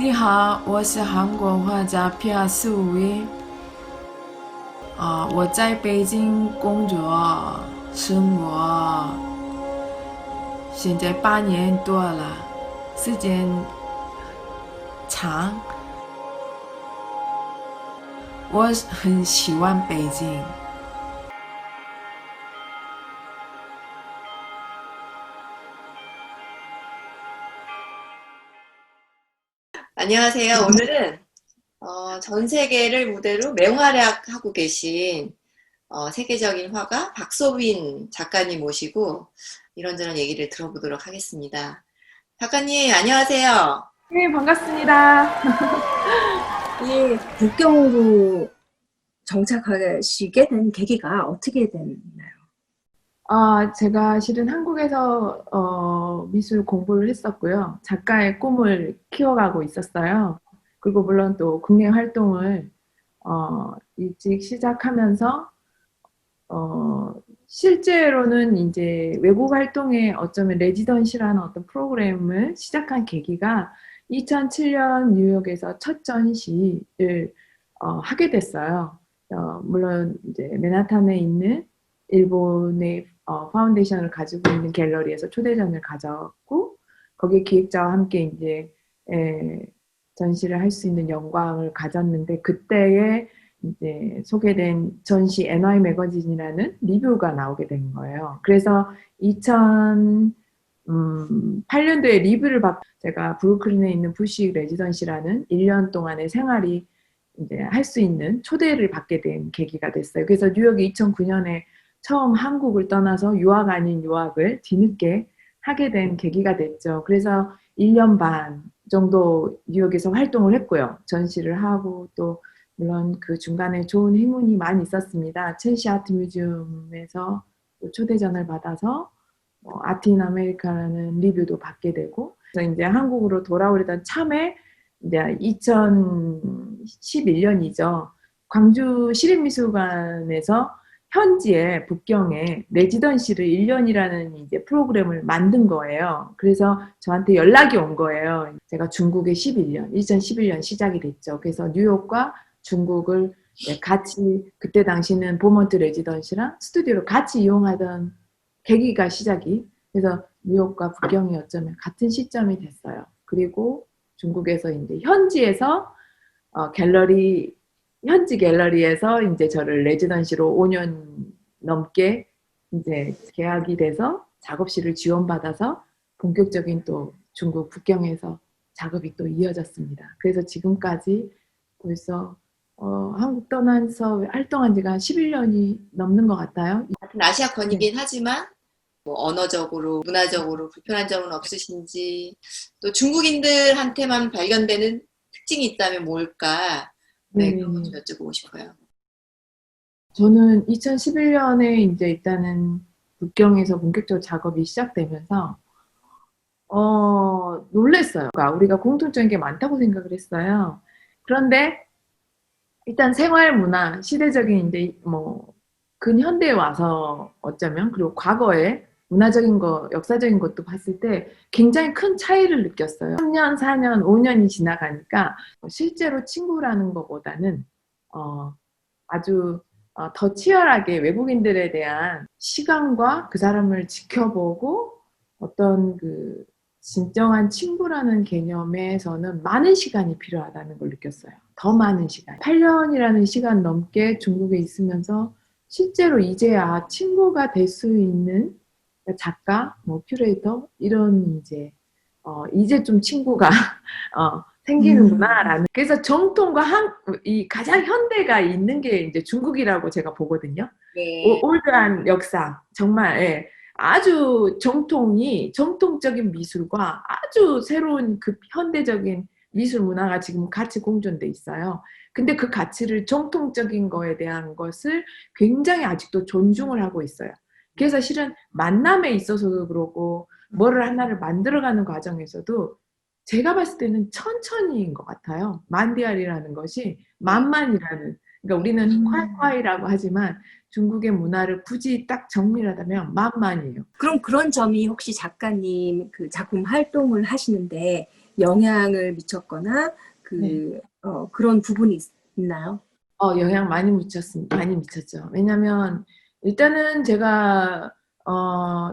你好，我是韩国画家皮亚斯五一。我在北京工作生活，现在8年多了，时间长。我很喜欢北京。 안녕하세요. 오늘은 전 세계를 무대로 맹활약하고 계신 세계적인 화가 박소빈 작가님 모시고 이런저런 얘기를 들어보도록 하겠습니다. 작가님, 안녕하세요. 네, 반갑습니다. 이 북경으로 정착하시게 된 계기가 어떻게 됐나요? 제가 실은 한국에서 미술 공부를 했었고요. 작가의 꿈을 키워가고 있었어요. 그리고 물론 또 국내 활동을 일찍 시작하면서 실제로는 이제 외국 활동에 어쩌면 레지던시라는 어떤 프로그램을 시작한 계기가 2007년 뉴욕에서 첫 전시를 하게 됐어요. 물론 이제 맨하탄에 있는 일본의 파운데이션을 가지고 있는 갤러리에서 초대전을 가졌고, 거기에 기획자와 함께 이제 전시를 할 수 있는 영광을 가졌는데, 그때에 이제 소개된 전시 NY 매거진이라는 리뷰가 나오게 된 거예요. 그래서 2008년도에 리뷰를 받고 제가 브루클린에 있는 부시 레지던시라는 1년 동안의 생활이 이제 할 수 있는 초대를 받게 된 계기가 됐어요. 그래서 뉴욕이 2009년에 처음 한국을 떠나서 유학 아닌 유학을 뒤늦게 하게 된 계기가 됐죠. 그래서 1년 반 정도 뉴욕에서 활동을 했고요. 전시를 하고 또 물론 그 중간에 좋은 행운이 많이 있었습니다. 첼시 아트 뮤지엄에서 초대전을 받아서 아트 인 아메리카라는 리뷰도 받게 되고, 그래서 이제 한국으로 돌아오려던 참에 이제 2011년이죠. 광주 시립미술관에서 현지에 북경에 레지던시를 1년이라는 이제 프로그램을 만든 거예요. 그래서 저한테 연락이 온 거예요. 제가 중국에 2011년 시작이 됐죠. 그래서 뉴욕과 중국을 같이, 그때 당시는 보먼트 레지던시랑 스튜디오를 같이 이용하던 계기가 시작이. 그래서 뉴욕과 북경이 어쩌면 같은 시점이 됐어요. 그리고 중국에서 이제 현지에서 현지 갤러리에서 이제 저를 레지던시로 5년 넘게 이제 계약이 돼서 작업실을 지원받아서 본격적인 또 중국 북경에서 작업이 또 이어졌습니다. 그래서 지금까지 벌써 한국 떠나서 활동한 지가 11년이 넘는 것 같아요. 같은 아시아권이긴 하지만 뭐 언어적으로, 문화적으로 불편한 점은 없으신지, 또 중국인들한테만 발견되는 특징이 있다면 뭘까? 네, 그런 것 좀 여쭤보고 싶어요. 저는 2011년에 이제 일단은 북경에서 본격적으로 작업이 시작되면서 놀랬어요. 그러니까 우리가 공통적인 게 많다고 생각을 했어요. 그런데 일단 생활 문화, 시대적인 이제 뭐 근현대에 와서 어쩌면, 그리고 과거에 문화적인 거, 역사적인 것도 봤을 때 굉장히 큰 차이를 느꼈어요. 3년, 4년, 5년이 지나가니까 실제로 친구라는 것보다는 아주 더 치열하게 외국인들에 대한 시간과 그 사람을 지켜보고 어떤 그 진정한 친구라는 개념에서는 많은 시간이 필요하다는 걸 느꼈어요. 더 많은 시간. 8년이라는 시간 넘게 중국에 있으면서 실제로 이제야 친구가 될 수 있는 작가, 뭐 큐레이터 이런 이제 좀 친구가 생기는구나라는. 그래서 정통과 이 가장 현대가 있는 게 이제 중국이라고 제가 보거든요. 네. 올드한 역사, 정말 아주 정통적인 미술과 아주 새로운 그 현대적인 미술 문화가 지금 같이 공존돼 있어요. 근데 그 가치를, 정통적인 거에 대한 것을 굉장히 아직도 존중을 하고 있어요. 그래서 실은 만남에 있어서도 그러고 뭐를 하나를 만들어가는 과정에서도 제가 봤을 때는 천천히인 것 같아요. 만디알이라는 것이 만만이라는, 그러니까 우리는 콰이콰이라고 하지만 중국의 문화를 굳이 딱 정리하자면 만만이에요. 그럼 그런 점이 혹시 작가님 그 작품 활동을 하시는데 영향을 미쳤거나 그런 부분이 있나요? 영향 많이 미쳤죠. 왜냐면 일단은 제가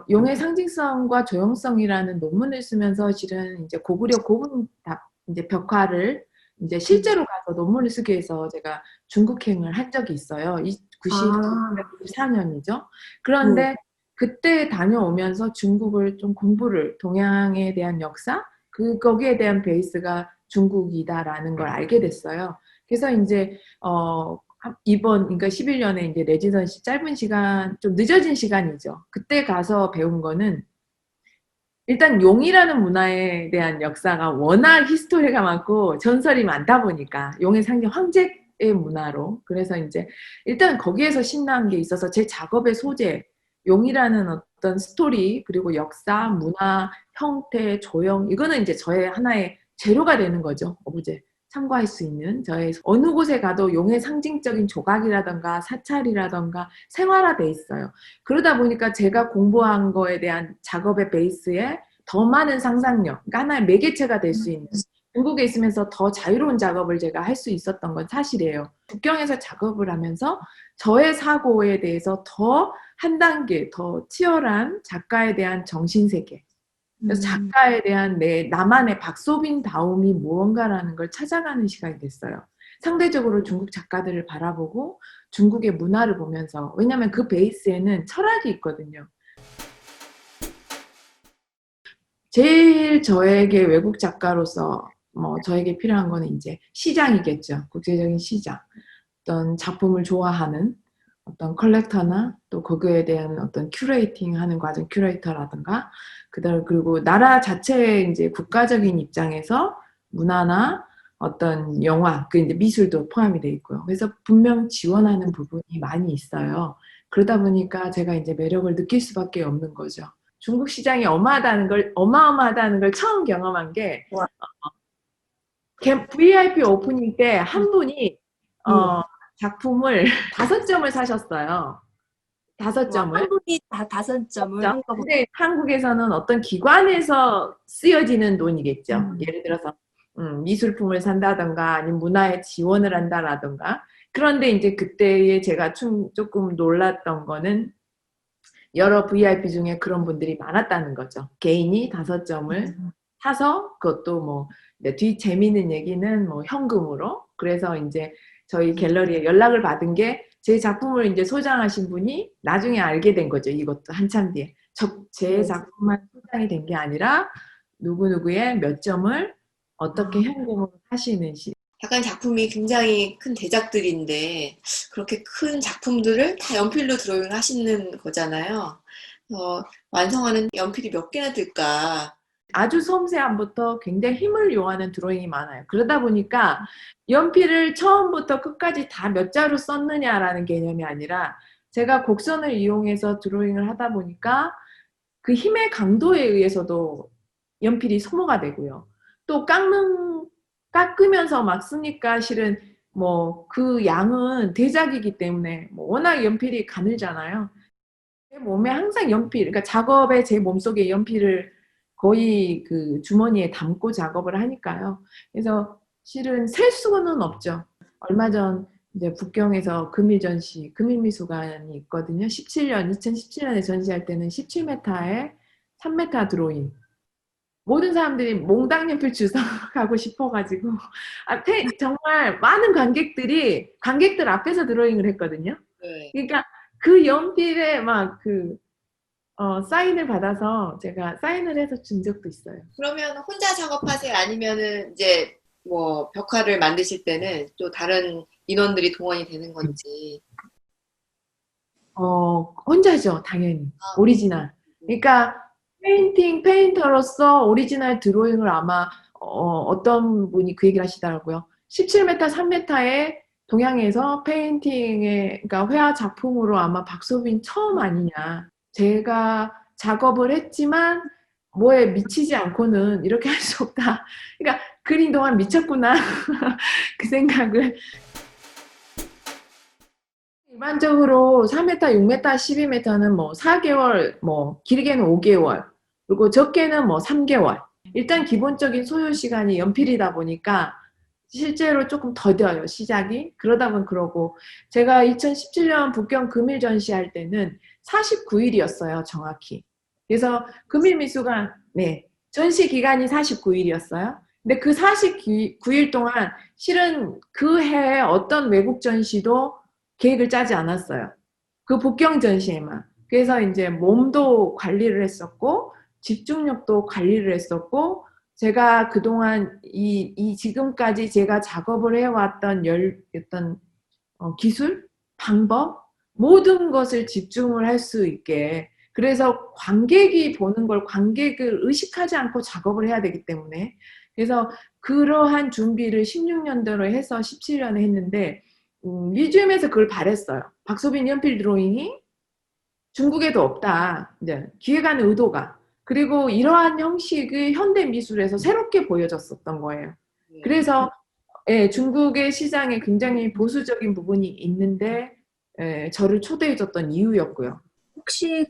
용의 상징성과 조형성이라는 논문을 쓰면서 실은 이제 고구려 고분답 이제 벽화를 이제 실제로 가서 논문을 쓰기 위해서 제가 중국행을 한 적이 있어요. 1994년이죠. 그런데 그때 다녀오면서 중국을 좀 공부를, 동양에 대한 역사, 거기에 대한 베이스가 중국이다라는 걸 알게 됐어요. 그래서 이제 이번 그러니까 11년에 이제 레지던시 짧은 시간, 좀 늦어진 시간이죠. 그때 가서 배운 거는 일단 용이라는 문화에 대한 역사가 워낙 히스토리가 많고 전설이 많다 보니까 용의 상징 황제의 문화로, 그래서 이제 일단 거기에서 신나는 게 있어서 제 작업의 소재, 용이라는 어떤 스토리, 그리고 역사, 문화, 형태, 조형, 이거는 이제 저의 하나의 재료가 되는 거죠. 오브제. 참고할 수 있는, 저의 어느 곳에 가도 용의 상징적인 조각이라던가 사찰이라던가 생활화돼 있어요. 그러다 보니까 제가 공부한 거에 대한 작업의 베이스에 더 많은 상상력, 그러니까 하나의 매개체가 될 수 있는, 중국에 있으면서 더 자유로운 작업을 제가 할 수 있었던 건 사실이에요. 북경에서 작업을 하면서 저의 사고에 대해서 더 한 단계 더 치열한 작가에 대한 정신세계, 그래서 작가에 대한 나만의 박소빈다움이 무언가라는 걸 찾아가는 시간이 됐어요. 상대적으로 중국 작가들을 바라보고 중국의 문화를 보면서, 왜냐하면 그 베이스에는 철학이 있거든요. 제일 저에게 외국 작가로서 저에게 필요한 거는 이제 시장이겠죠. 국제적인 시장. 어떤 작품을 좋아하는 어떤 컬렉터나 또 거기에 대한 어떤 큐레이팅 하는 과정, 큐레이터라든가, 그리고 나라 자체의 이제 국가적인 입장에서 문화나 어떤 영화, 이제 미술도 포함이 돼 있고요. 그래서 분명 지원하는 부분이 많이 있어요. 그러다 보니까 제가 이제 매력을 느낄 수밖에 없는 거죠. 중국 시장이 어마어마하다는 걸 처음 경험한 게, VIP 오프닝 때 한 분이 작품을 5점을 사셨어요. 5점을. 한 분이 다 5점을 한꺼번에. 근데 한국에서는 어떤 기관에서 쓰여지는 돈이겠죠. 예를 들어서 미술품을 산다던가 아니면 문화에 지원을 한다라던가. 그런데 이제 그때에 제가 조금 놀랐던 거는 여러 VIP 중에 그런 분들이 많았다는 거죠. 개인이 5점을 사서, 그것도 뒤 재미있는 얘기는 현금으로. 그래서 이제 저희 갤러리에 연락을 받은 게, 제 작품을 이제 소장하신 분이 나중에 알게 된 거죠. 이것도 한참 뒤에. 제 작품만 소장이 된 게 아니라 누구누구의 몇 점을 어떻게 현금으로 사시는지. 약간 작품이 굉장히 큰 대작들인데 그렇게 큰 작품들을 다 연필로 드로잉 하시는 거잖아요. 완성하는 연필이 몇 개나 들까? 아주 섬세함부터 굉장히 힘을 요하는 드로잉이 많아요. 그러다 보니까 연필을 처음부터 끝까지 다 몇 자루 썼느냐라는 개념이 아니라, 제가 곡선을 이용해서 드로잉을 하다 보니까 그 힘의 강도에 의해서도 연필이 소모가 되고요. 또 깎으면서 막 쓰니까 실은 그 양은 대작이기 때문에 워낙 연필이 가늘잖아요. 제 몸에 항상 그러니까 작업에 제 몸속에 연필을 거의 그 주머니에 담고 작업을 하니까요. 그래서 실은 셀 수는 없죠. 얼마 전 이제 북경에서 금일미술관이 있거든요. 2017년에 전시할 때는 17m에 3m 드로잉. 모든 사람들이 몽당 연필 주워가고 싶어가지고 정말 많은 관객들 앞에서 드로잉을 했거든요. 네. 그러니까 그 연필에 사인을 받아서 제가 사인을 해서 준 적도 있어요. 그러면 혼자 작업하세요? 아니면은 이제 벽화를 만드실 때는 또 다른 인원들이 동원이 되는 건지? 혼자죠, 당연히. 오리지널. 그러니까 페인터로서 오리지널 드로잉을 아마 어떤 분이 그 얘기를 하시더라고요. 17m, 3m에 동양에서 그러니까 회화 작품으로 아마 박소빈 처음 아니냐. 제가 작업을 했지만 뭐에 미치지 않고는 이렇게 할 수 없다. 그러니까 그린 동안 미쳤구나. 그 생각을. 일반적으로 4m, 6m, 12m는 4개월, 길게는 5개월, 그리고 적게는 3개월. 일단 기본적인 소요 시간이 연필이다 보니까 실제로 조금 더뎌요, 시작이. 그러다 보면 그러고, 제가 2017년 북경 금일 전시할 때는 49일이었어요, 정확히. 그래서 금일 미술관, 네, 전시 기간이 49일이었어요. 근데 그 49일 동안 실은 그 해에 어떤 외국 전시도 계획을 짜지 않았어요. 그 북경 전시에만. 그래서 이제 몸도 관리를 했었고, 집중력도 관리를 했었고, 제가 그동안 지금까지 제가 작업을 해왔던 어떤 기술, 방법, 모든 것을 집중을 할 수 있게. 그래서 관객이 보는 걸 관객을 의식하지 않고 작업을 해야 되기 때문에. 그래서 그러한 준비를 16년도로 해서 17년에 했는데, 뮤지엄에서 그걸 바랬어요. 박소빈 연필 드로잉이 중국에도 없다. 이제 기획안의 의도가. 그리고 이러한 형식의 현대 미술에서 새롭게 보여졌었던 거예요. 그래서 예, 중국의 시장에 굉장히 보수적인 부분이 있는데 저를 초대해줬던 이유였고요. 혹시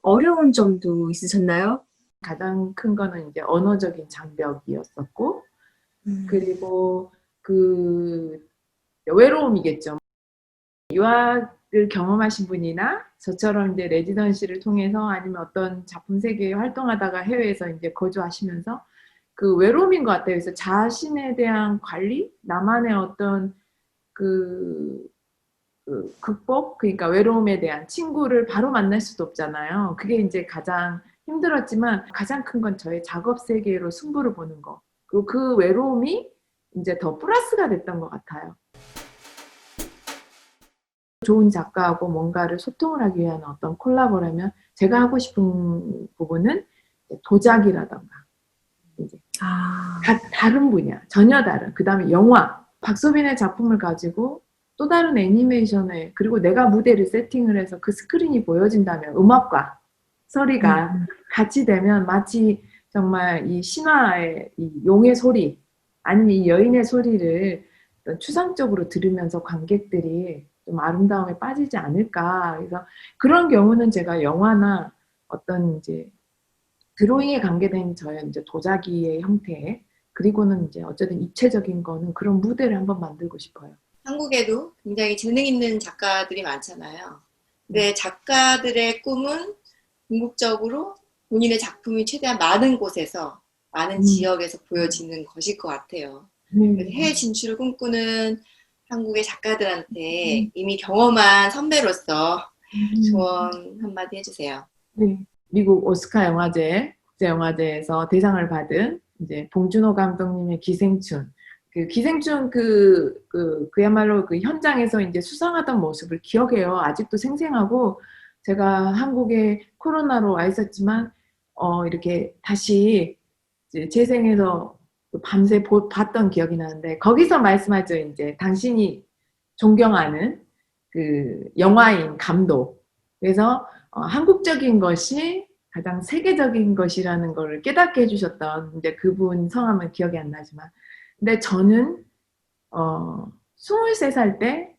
어려운 점도 있으셨나요? 가장 큰 거는 이제 언어적인 장벽이었었고, 그리고 그 외로움이겠죠. 유학을 경험하신 분이나 저처럼 이제 레지던시를 통해서 아니면 어떤 작품 세계에 활동하다가 해외에서 이제 거주하시면서 그 외로움인 것 같아요. 그래서 자신에 대한 관리, 나만의 어떤 그 극복, 그러니까 외로움에 대한 친구를 바로 만날 수도 없잖아요. 그게 이제 가장 힘들었지만 가장 큰 건 저의 작업 세계로 승부를 보는 거. 그리고 그 외로움이 이제 더 플러스가 됐던 것 같아요. 좋은 작가하고 뭔가를 소통을 하기 위한 어떤 콜라보라면 제가 하고 싶은 부분은 도자기라던가 이제 다른 분야, 전혀 다른. 그 다음에 영화, 박소빈의 작품을 가지고 또 다른 애니메이션에, 그리고 내가 무대를 세팅을 해서 그 스크린이 보여진다면 음악과 소리가 같이 되면 마치 정말 이 신화의 이 용의 소리 아니면 이 여인의 소리를 추상적으로 들으면서 관객들이 좀 아름다움에 빠지지 않을까. 그래서 그런 경우는 제가 영화나 어떤 이제 드로잉에 관계된 저의 이제 도자기의 형태, 그리고는 이제 어쨌든 입체적인 거는 그런 무대를 한번 만들고 싶어요. 한국에도 굉장히 재능 있는 작가들이 많잖아요. 근데 작가들의 꿈은 궁극적으로 본인의 작품이 최대한 많은 곳에서, 많은 지역에서 보여지는 것일 것 같아요. 그래서 해외 진출을 꿈꾸는 한국의 작가들한테 이미 경험한 선배로서 조언 한마디 해주세요. 네. 미국 오스카 영화제, 국제영화제에서 대상을 받은 이제 봉준호 감독님의 기생충. 그 기생충 그야말로 그 현장에서 이제 수상하던 모습을 기억해요. 아직도 생생하고, 제가 한국에 코로나로 와 있었지만 이렇게 다시 이제 재생해서 밤새 봤던 기억이 나는데, 거기서 말씀하죠. 이제 당신이 존경하는 그 영화인 감독. 그래서 한국적인 것이 가장 세계적인 것이라는 걸 깨닫게 해주셨던, 이제 그분 성함은 기억이 안 나지만, 근데 저는 23살 때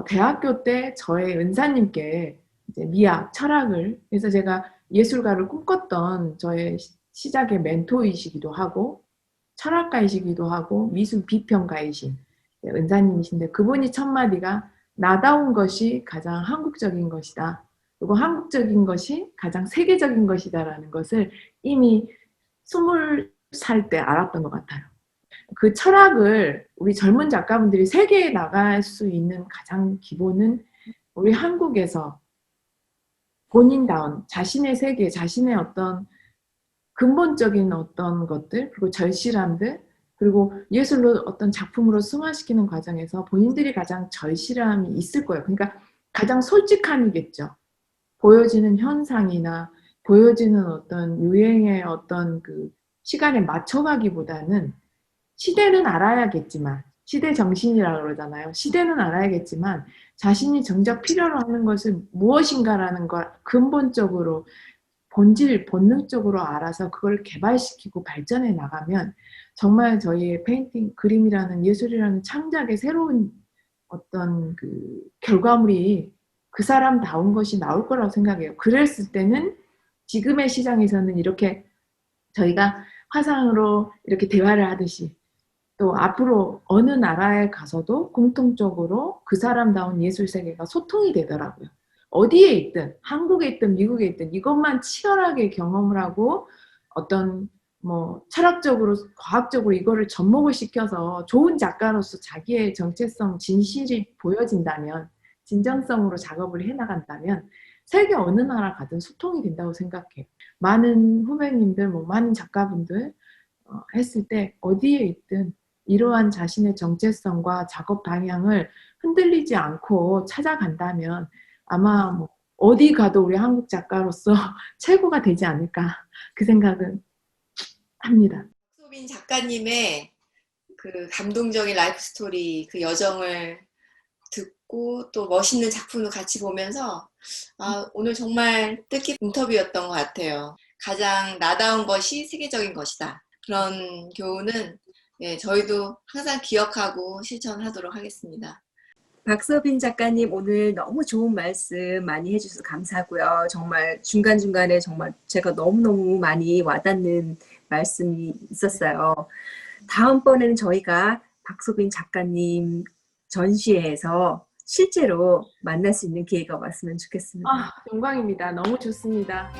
대학교 때 저의 은사님께 이제 미학, 철학을, 그래서 제가 예술가를 꿈꿨던 저의 시작의 멘토이시기도 하고 철학가이시기도 하고 미술 비평가이신 은사님이신데, 그분이 첫 마디가 나다운 것이 가장 한국적인 것이다. 그리고 한국적인 것이 가장 세계적인 것이다라는 것을 이미 20살 때 알았던 것 같아요. 그 철학을 우리 젊은 작가분들이 세계에 나갈 수 있는 가장 기본은 우리 한국에서 본인다운 자신의 세계, 자신의 어떤 근본적인 어떤 것들, 그리고 절실함들, 그리고 예술로 어떤 작품으로 승화시키는 과정에서 본인들이 가장 절실함이 있을 거예요. 그러니까 가장 솔직함이겠죠. 보여지는 현상이나 보여지는 어떤 유행의 어떤 그 시간에 맞춰가기보다는 시대는 알아야겠지만, 시대 정신이라고 그러잖아요. 시대는 알아야겠지만 자신이 정작 필요로 하는 것은 무엇인가라는 걸 근본적으로 본능적으로 알아서 그걸 개발시키고 발전해 나가면 정말 저희의 페인팅, 그림이라는 예술이라는 창작의 새로운 어떤 그 결과물이 그 사람다운 것이 나올 거라고 생각해요. 그랬을 때는 지금의 시장에서는 이렇게 저희가 화상으로 이렇게 대화를 하듯이 또 앞으로 어느 나라에 가서도 공통적으로 그 사람다운 예술 세계가 소통이 되더라고요. 어디에 있든 한국에 있든 미국에 있든 이것만 치열하게 경험을 하고 어떤 뭐 철학적으로 과학적으로 이거를 접목을 시켜서 좋은 작가로서 자기의 정체성 진실이 보여진다면 진정성으로 작업을 해나간다면 세계 어느 나라 가든 소통이 된다고 생각해요. 많은 후배님들 뭐 많은 작가분들 했을 때 어디에 있든 이러한 자신의 정체성과 작업 방향을 흔들리지 않고 찾아간다면 아마 뭐 어디 가도 우리 한국 작가로서 최고가 되지 않을까 그 생각은 합니다. 박소빈 작가님의 그 감동적인 라이프 스토리, 그 여정을 듣고 또 멋있는 작품도 같이 보면서 오늘 정말 뜻깊은 인터뷰였던 것 같아요. 가장 나다운 것이 세계적인 것이다. 그런 교훈은 저희도 항상 기억하고 실천하도록 하겠습니다. 박서빈 작가님 오늘 너무 좋은 말씀 많이 해주셔서 감사하고요. 정말 중간중간에 정말 제가 너무너무 많이 와닿는 말씀이 있었어요. 다음번에는 저희가 박서빈 작가님 전시회에서 실제로 만날 수 있는 기회가 왔으면 좋겠습니다. 영광입니다. 너무 좋습니다.